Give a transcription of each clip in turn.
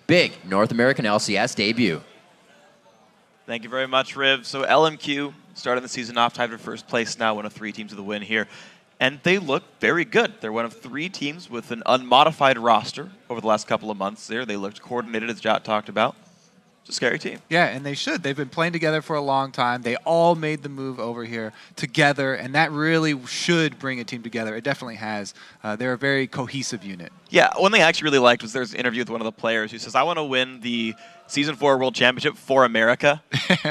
big North American LCS debut. Thank you very much, Riv. So LMQ starting the season off tied for first place now, one of 3 teams with a win here. And they look very good. They're one of 3 teams with an unmodified roster over the last couple of months there. They looked coordinated, as Jat talked about. It's a scary team. Yeah, and they should. They've been playing together for a long time. They all made the move over here together, and that really should bring a team together. It definitely has. They're a very cohesive unit. Yeah, one thing I actually really liked was there's an interview with one of the players who says, I want to win the Season 4 World Championship for America,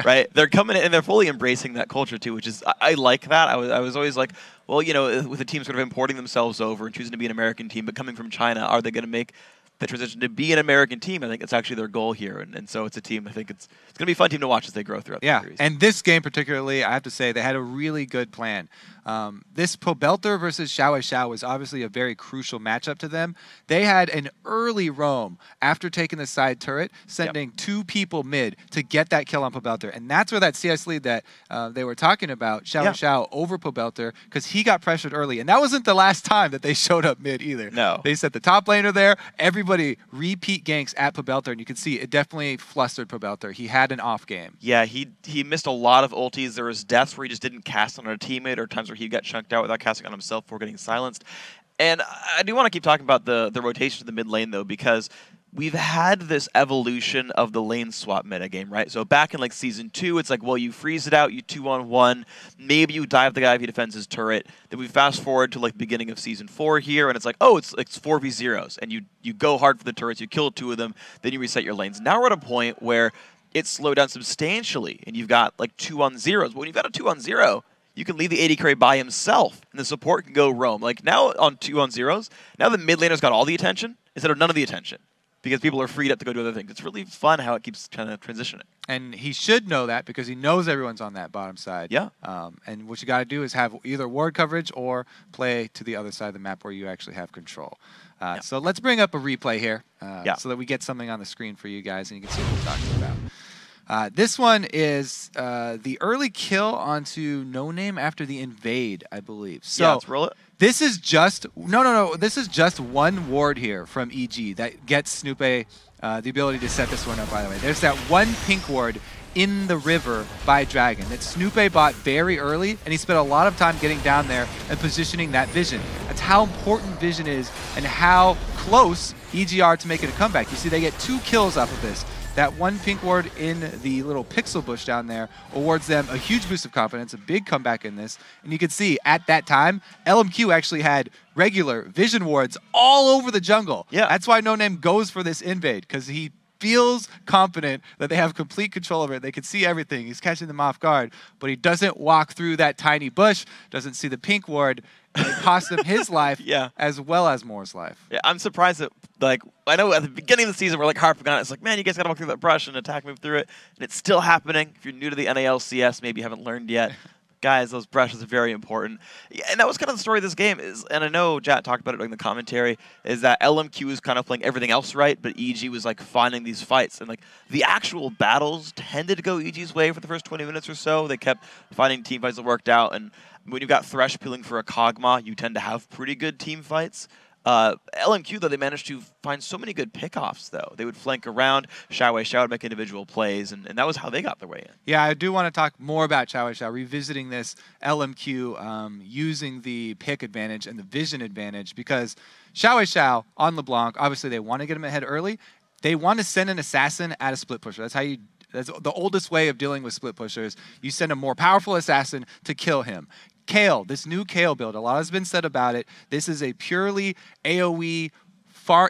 right? They're coming in and they're fully embracing that culture too, which is, I like that. I was always like, well, you know, with the team sort of importing themselves over and choosing to be an American team, but coming from China, are they going to make the transition to be an American team? I think it's actually their goal here, and so it's a team. I think it's going to be a fun team to watch as they grow throughout the series. And this game particularly, I have to say, they had a really good plan. This Pobelter versus Xiao was obviously a very crucial matchup to them. They had an early roam after taking the side turret, sending 2 people mid to get that kill on Pobelter, and that's where that CS lead that they were talking about, Xiao over Pobelter, because he got pressured early, and that wasn't the last time that they showed up mid either. No. They set the top laner there, everybody repeat ganks at Pobelter, and you can see it definitely flustered Pobelter. He had an off game. Yeah, he missed a lot of ultis. There was deaths where he just didn't cast on a teammate, or times where he got chunked out without casting on himself before getting silenced. And I do want to keep talking about the rotation to the mid lane, though, because we've had this evolution of the lane swap metagame, right? So back in like Season 2, it's like, well, you freeze it out, you 2-on-1, maybe you dive the guy if he defends his turret. Then we fast forward to like the beginning of Season 4 here, and it's like, oh, it's 4v0s, and you go hard for the turrets, you kill 2 of them, then you reset your lanes. Now we're at a point where it's slowed down substantially, and you've got like 2-on-0s. But when you've got a 2-on-0, you can leave the AD carry by himself, and the support can go roam. Like now on 2-on-0s, now the mid laner's got all the attention instead of none of the attention, because people are freed up to go do other things. It's really fun how it keeps trying to transition it. And he should know that because he knows everyone's on that bottom side. Yeah. And what you got to do is have either ward coverage or play to the other side of the map where you actually have control. So let's bring up a replay here so that we get something on the screen for you guys and you can see what we're talking about. This one is the early kill onto No Name after the invade, I believe. So let's roll it. This is just no. This is just one ward here from EG that gets Snoop the ability to set this one up. By the way, there's that one pink ward in the river by Dragon that Snoop bought very early, and he spent a lot of time getting down there and positioning that vision. That's how important vision is and how close EG are to making a comeback. You see, they get 2 kills off of this. That one pink ward in the little pixel bush down there awards them a huge boost of confidence, a big comeback in this. And you can see at that time, LMQ actually had regular vision wards all over the jungle. Yeah. That's why No Name goes for this invade, because he feels confident that they have complete control over it. They can see everything. He's catching them off guard, but he doesn't walk through that tiny bush, doesn't see the pink ward, and it costs him his life as well as Moore's life. Yeah, I'm surprised that, like, I know at the beginning of the season we're like harping on it. It's like, man, you guys got to walk through that brush and attack move through it. And it's still happening. If you're new to the NALCS, maybe you haven't learned yet. Guys, those brushes are very important. Yeah, and that was kind of the story of this game. And I know Jat talked about it during the commentary, is that LMQ was kind of playing everything else right, but EG was like finding these fights. And like the actual battles tended to go EG's way for the first 20 minutes or so. They kept finding team fights that worked out. And when you've got Thresh peeling for a Kog'Maw, you tend to have pretty good team fights. LMQ, though, they managed to find so many good pickoffs, though. They would flank around, Xiao would make individual plays, and that was how they got their way in. Yeah, I do want to talk more about Xiao, revisiting this LMQ using the pick advantage and the vision advantage, because Xiao on LeBlanc, obviously they want to get him ahead early. They want to send an assassin at a split pusher. That's the oldest way of dealing with split pushers. You send a more powerful assassin to kill him. Kale, this new Kale build, a lot has been said about it. This is a purely AoE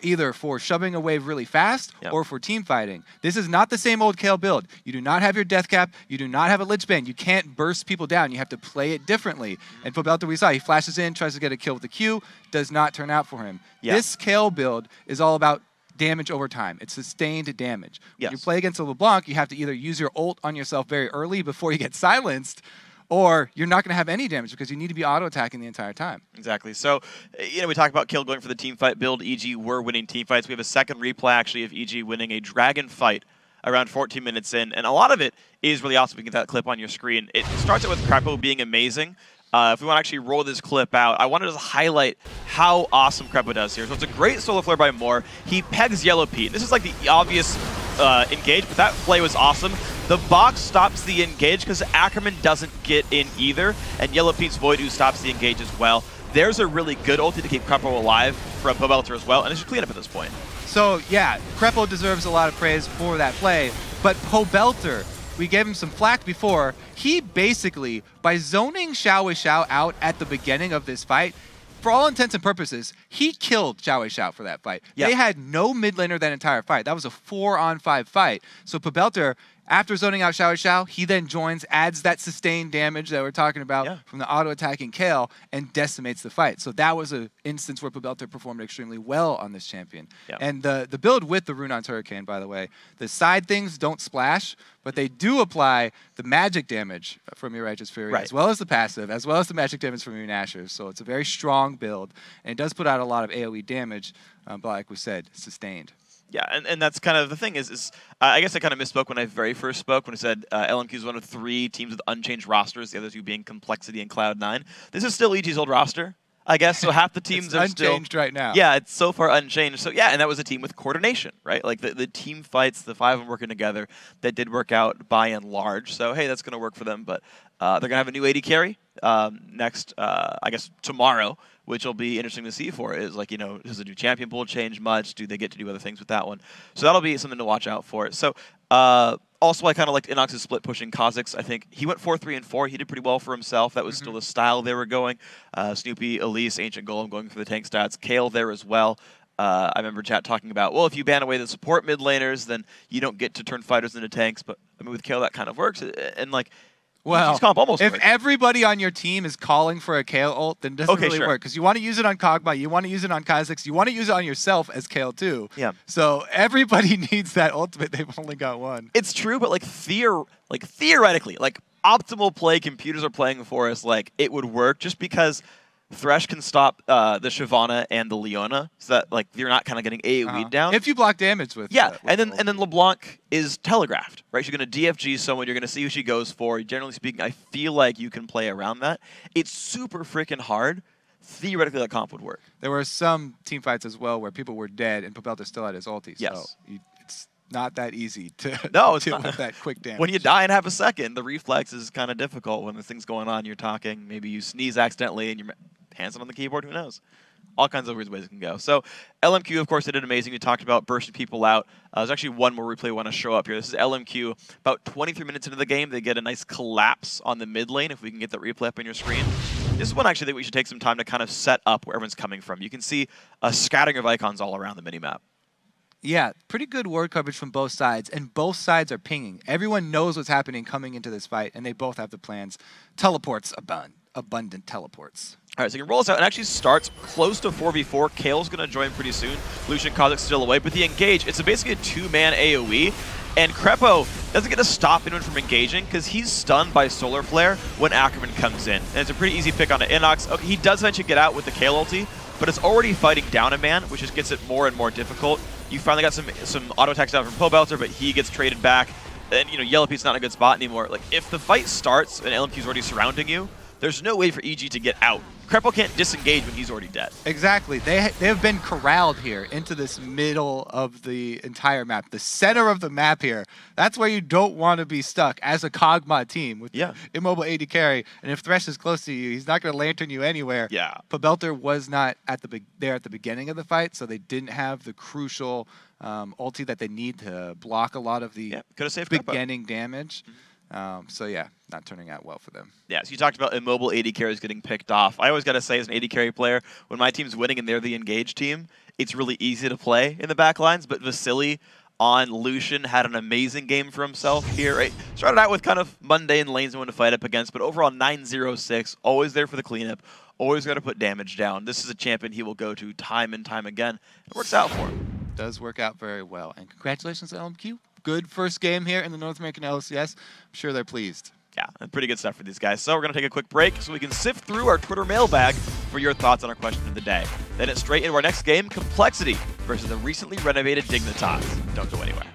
either for shoving a wave really fast or for team fighting. This is not the same old Kale build. You do not have your death cap. You do not have a lich band. You can't burst people down. You have to play it differently. And Pobelter, we saw, he flashes in, tries to get a kill with the Q, does not turn out for him. This Kale build is all about damage over time. It's sustained damage. When you play against a LeBlanc, you have to either use your ult on yourself very early before you get silenced, or you're not going to have any damage because you need to be auto-attacking the entire time. Exactly. So, you know, we talked about Kill going for the team fight build. EG were winning team fights. We have a second replay, actually, of EG winning a Dragon fight around 14 minutes in, and a lot of it is really awesome. We can get that clip on your screen. It starts out with Crapo being amazing. if we want to actually roll this clip out, I wanted to highlight how awesome Krepo does here. So it's a great solar flare by Moore. He pegs Yellow Pete. This is like the obvious engage, but that play was awesome. The box stops the engage because Ackerman doesn't get in either, and Yellow Pete's Voidoo stops the engage as well. There's a really good ulti to keep Krepo alive from Pobelter as well, and it's a cleanup at this point. So yeah, Krepo deserves a lot of praise for that play, but Pobelter, we gave him some flack before. He basically, by zoning Xiao out at the beginning of this fight, for all intents and purposes, he killed Xiao for that fight. Yeah. They had no mid laner that entire fight. That was a 4-on-5 fight. So Pobelter, after zoning out Xiao, he then joins, adds that sustained damage that we're talking about from the auto-attacking Kale, and decimates the fight. So that was an instance where Pobelter performed extremely well on this champion. Yeah. And the build with the Runeon's Hurricane, by the way, the side things don't splash, but they do apply the magic damage from your Righteous Fury, as well as the passive, as well as the magic damage from your Nashers. So it's a very strong build, and it does put out a lot of AoE damage, but like we said, sustained. Yeah, and that's kind of the thing is I guess I kind of misspoke when I very first spoke when I said LMQ is one of 3 teams with unchanged rosters, the other 2 being Complexity and Cloud9. This is still EG's old roster, I guess, so half the teams are still unchanged right now. Yeah, it's so far unchanged. So yeah, and that was a team with coordination, right? Like the team fights, the 5 of them working together, that did work out by and large. So hey, that's going to work for them, but they're going to have a new AD carry next, I guess, tomorrow, which will be interesting to see for it. Is like, you know, does the new champion pool change much? Do they get to do other things with that one? So that'll be something to watch out for. So also, I kind of liked Inox's split pushing Kha'Zix. I think he went 4-3-4. He did pretty well for himself. That was still the style they were going. Snoopy, Elise, Ancient Golem going for the tank stats. Kale there as well. I remember chat talking about, well, if you ban away the support mid laners, then you don't get to turn fighters into tanks. But I mean, with Kale, that kind of works. And like, well, almost if works. Everybody on your team is calling for a Kale ult, then it doesn't really work. Because you want to use it on Kog'Maw, you want to use it on Kha'Zix, you want to use it on yourself as Kale too. Yeah. So everybody needs that ultimate. They've only got one. It's true, but like theoretically, like optimal play computers are playing for us, like it would work just because Thresh can stop the Shyvana and the Leona, so that like you're not kind of getting AoE down. If you block damage with and then LeBlanc is telegraphed, right? You're going to DFG someone, you're going to see who she goes for. Generally speaking, I feel like you can play around that. It's super freaking hard. Theoretically, that comp would work. There were some team fights as well where people were dead and Pobelter still had his ulti. Yes. So it's not that easy to deal with that quick damage. When you die and have a second, the reflex is kind of difficult. When the thing's going on, you're talking, maybe you sneeze accidentally and your hands on the keyboard, who knows? All kinds of weird ways it can go. So LMQ, of course, they did amazing. We talked about bursting people out. There's actually one more replay I want to show up here. This is LMQ. About 23 minutes into the game, they get a nice collapse on the mid lane, if we can get that replay up on your screen. This is one actually that we should take some time to kind of set up where everyone's coming from. You can see a scattering of icons all around the minimap. Yeah, pretty good ward coverage from both sides, and both sides are pinging. Everyone knows what's happening coming into this fight, and they both have the plans. Teleports abundant teleports. All right, so you can roll this out, and actually starts close to 4v4. Kale's going to join pretty soon. Lucian Kha'Zix still away, but the engage, it's basically a 2-man AoE, and Krepo doesn't get to stop anyone from engaging because he's stunned by Solar Flare when Ackerman comes in. And it's a pretty easy pick on an Inox. Okay, he does eventually get out with the Kale ulti, but it's already fighting down a man, which just gets it more and more difficult. You finally got some auto attacks down from Pobelter, but he gets traded back. And, you know, Yellow Pete's not in a good spot anymore. Like, if the fight starts and LMQ's already surrounding you, there's no way for EG to get out. Krepo can't disengage when he's already dead. Exactly. They have been corralled here into this middle of the entire map. The center of the map here. That's where you don't want to be stuck as a Kog'Maw team with immobile AD carry. And if Thresh is close to you, he's not going to lantern you anywhere. Yeah. Pobelter was not there at the beginning of the fight, so they didn't have the crucial ulti that they need to block a lot of the beginning damage. So yeah, not turning out well for them. Yeah, so you talked about immobile AD carries getting picked off. I always got to say, as an AD carry player, when my team's winning and they're the engaged team, it's really easy to play in the back lines, but Vasily on Lucian had an amazing game for himself here, right? Started out with kind of mundane lanes to fight up against, but overall 9-0-6, always there for the cleanup, always got to put damage down. This is a champion he will go to time and time again. It works out for him. Does work out very well. And congratulations to LMQ. Good first game here in the North American LCS. I'm sure they're pleased. Yeah, pretty good stuff for these guys. So we're going to take a quick break so we can sift through our Twitter mailbag for your thoughts on our question of the day. Then it's straight into our next game, Complexity versus the recently renovated Dignitas. Don't go anywhere.